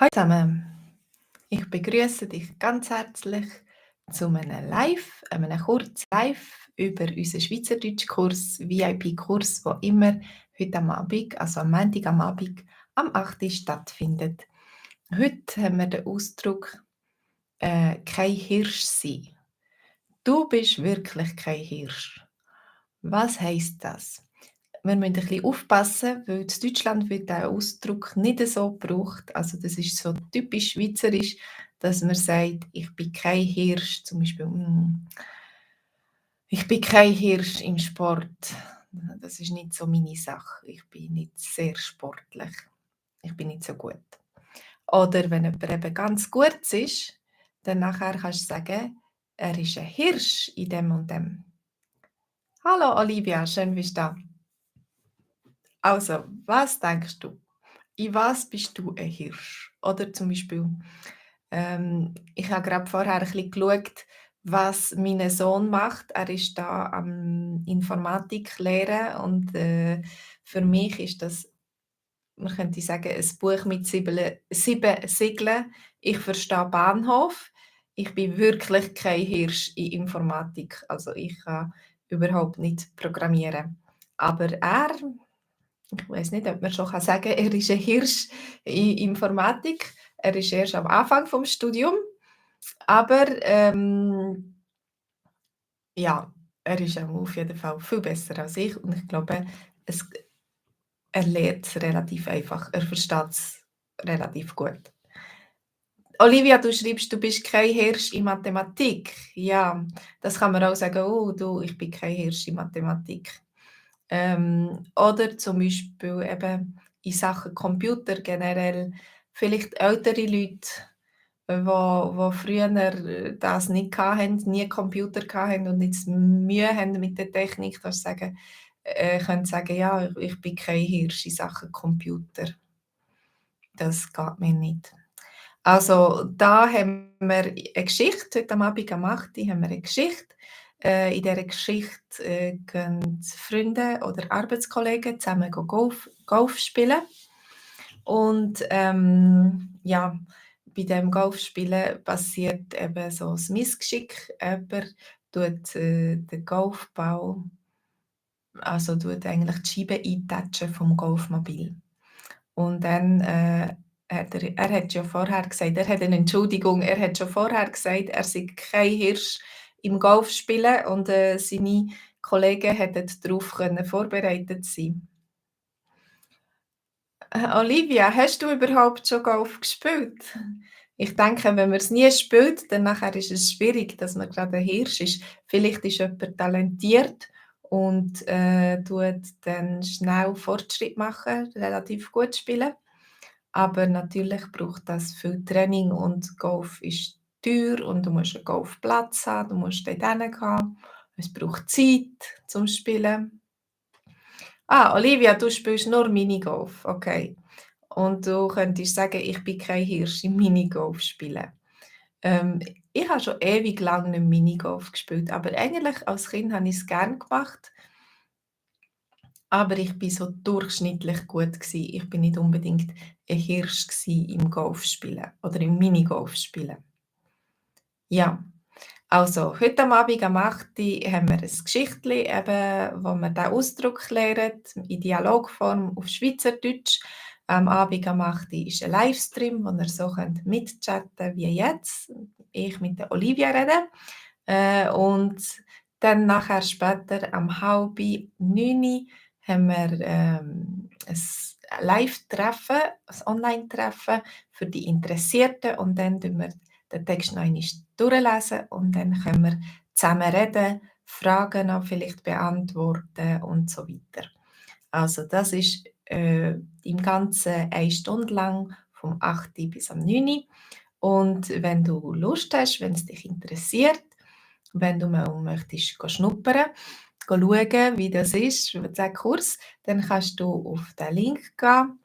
Hallo zusammen, ich begrüße dich ganz herzlich zu einem kurzen Live über unseren Schweizerdeutschkurs, VIP-Kurs, der immer heute am Abend, also am Montag am Abend, am 8. Uhr stattfindet. Heute haben wir den Ausdruck «kein Hirsch sein». Du bist wirklich kein Hirsch. Was heisst das? Wir müssen ein bisschen aufpassen, weil in Deutschland wird der Ausdruck nicht so gebraucht. Also das ist so typisch schweizerisch, dass man sagt: «Ich bin kein Hirsch», zum Beispiel: «Ich bin kein Hirsch im Sport. Das ist nicht so meine Sache. Ich bin nicht sehr sportlich. Ich bin nicht so gut.» Oder wenn jemand eben ganz gut ist, dann nachher kannst du sagen: «Er ist ein Hirsch in dem und dem.» Hallo Olivia, schön bist du da. Also, was denkst du? In was bist du ein Hirsch? Oder zum Beispiel, ich habe gerade vorher ein bisschen geschaut, was mein Sohn macht. Er ist da am Informatik lehren und für mich ist das, man könnte sagen, ein Buch mit 7 Siegeln. Ich verstehe Bahnhof. Ich bin wirklich kein Hirsch in Informatik. Also ich kann überhaupt nicht programmieren. Aber er, ich weiß nicht, ob man schon sagen kann, er ist ein Hirsch in Informatik. Er ist erst am Anfang vom Studium, aber ja, er ist auf jeden Fall viel besser als ich und ich glaube, es er lernt es relativ einfach. Er versteht es relativ gut. Olivia, du schreibst, du bist kein Hirsch in Mathematik. Ja, das kann man auch sagen: «Oh, du, ich bin kein Hirsch in Mathematik.» Oder zum Beispiel eben in Sachen Computer generell, vielleicht ältere Leute, wo früher das nicht hatten, nie Computer hatten und jetzt Mühe haben mit der Technik, dass sie sagen können sagen: «Ja, ich bin kein Hirsch in Sachen Computer. Das geht mir nicht.» Also, da haben wir eine Geschichte. Heute Abend am 8. haben wir eine Geschichte. In dieser Geschichte gehen Freunde oder Arbeitskollegen zusammen Golf spielen. Und ja, bei dem Golfspielen passiert eben so ein Missgeschick. Jemand tut den Golfball, also tut eigentlich die Scheibe eintatschen vom Golfmobil. Und dann er hat ja vorher gesagt, er hat eine Entschuldigung, er hat schon vorher gesagt, er sei kein Hirsch im Golfspielen und seine Kollegen hätten darauf vorbereitet sein. Olivia, hast du überhaupt schon Golf gespielt? Ich denke, wenn man es nie spielt, dann nachher ist es schwierig, dass man gerade ein Hirsch ist. Vielleicht ist jemand talentiert und tut dann schnell Fortschritt machen, relativ gut spielen. Aber natürlich braucht das viel Training und Golf ist teuer und du musst einen Golfplatz haben, du musst dort hingehen. Es braucht Zeit zum Spielen. Ah, Olivia, du spielst nur Minigolf, okay. Und du könntest sagen, ich bin kein Hirsch im Minigolf spielen. Ähm, ich habe schon ewig lang nicht Minigolf gespielt, aber eigentlich als Kind habe ich es gerne gemacht. Aber ich bin so durchschnittlich gut gsi. Ich bin nicht unbedingt ein Hirsch gsi im Golfspielen oder im Minigolfspielen. Ja, also heute am Abend am 8. haben wir ein Geschichtli, eben, wo wir den Ausdruck lernen, in Dialogform auf Schweizerdeutsch. Am Abend am 8. ist ein Livestream, wo ihr so könnt mitchatten wie jetzt. Ich mit der Olivia rede. Und dann nachher später am 8:30 haben wir ein Live-Treffen, ein Online-Treffen für die Interessierten und dann tun wir den Text noch einmal durchlesen und dann können wir zusammen reden, Fragen noch vielleicht beantworten und so weiter. Also das ist im Ganzen 1 Stunde lang, vom 8. bis am 9. Und wenn du Lust hast, wenn es dich interessiert, wenn du mal möchtest schnuppern, schauen, wie das ist, den Kurs, dann kannst du auf den Link gehen,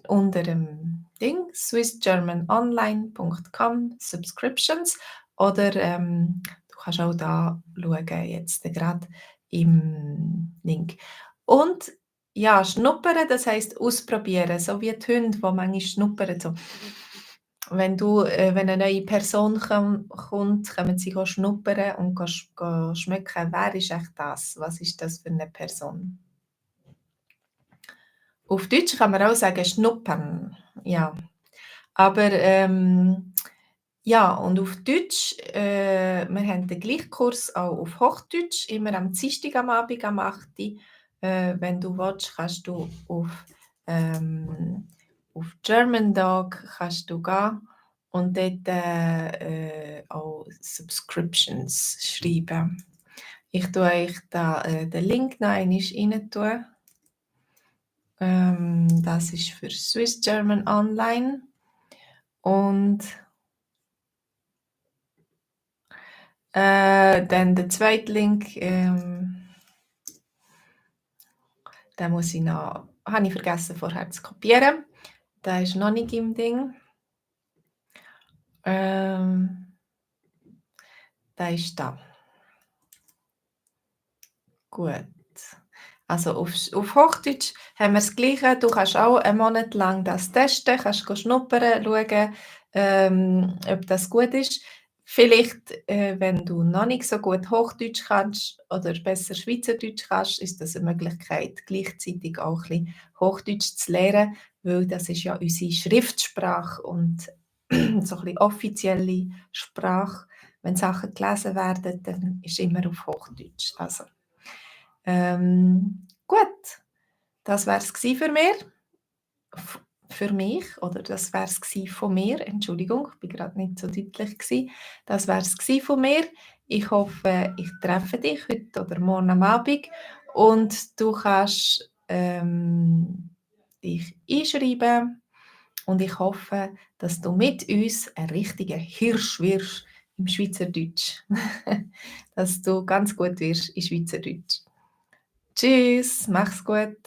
unter dem Ding swissgermanonline.com Subscriptions oder du kannst auch da schauen, jetzt gerade im Link. Und Ja, schnuppern, das heisst ausprobieren, so wie die Hunde, die manchmal schnuppern, so. Wenn 'ne neue Person kommt, kommen sie schnuppern und schmecken, wer ist echt das? Was ist das für 'ne Person? Auf Deutsch kann man auch sagen schnuppern, ja. Aber, ja, und auf Deutsch wir haben den gleichen Kurs auch auf Hochdeutsch, immer am Dienstag am Abend am 8:00. Wenn du willst, kannst du auf German Dog kannst du gehen und dort, auch Subscriptions schreiben. Ich tue euch da, den Link noch einmal rein tun. Das ist für Swiss German Online und dann der zweite Link, den muss ich noch habe ich vergessen vorher zu kopieren. Der ist noch nicht im Ding. Der ist da. Gut. Also auf Hochdeutsch haben wir das Gleiche. Du kannst auch einen Monat lang das testen, kannst schnuppern, schauen, ob das gut ist. Vielleicht, wenn du noch nicht so gut Hochdeutsch kannst oder besser Schweizerdeutsch kannst, ist das eine Möglichkeit, gleichzeitig auch ein bisschen Hochdeutsch zu lernen, weil das ist ja unsere Schriftsprache und so ein bisschen offizielle Sprache. Wenn Sachen gelesen werden, dann ist immer auf Hochdeutsch. Also, gut, das wär's gsi für mir. Für mich oder das wär's gsi von mir. Entschuldigung, ich bin grad nicht so deutlich gsi. Das wär's gsi von mir. Ich hoffe, ich treffe dich heute oder morgen am Abend und du kannst, dich einschreiben und ich hoffe, dass du mit uns ein richtiger Hirsch wirst im Schweizerdeutsch. Dass du ganz gut wirst in Schweizerdeutsch. Tschüss, mach's gut.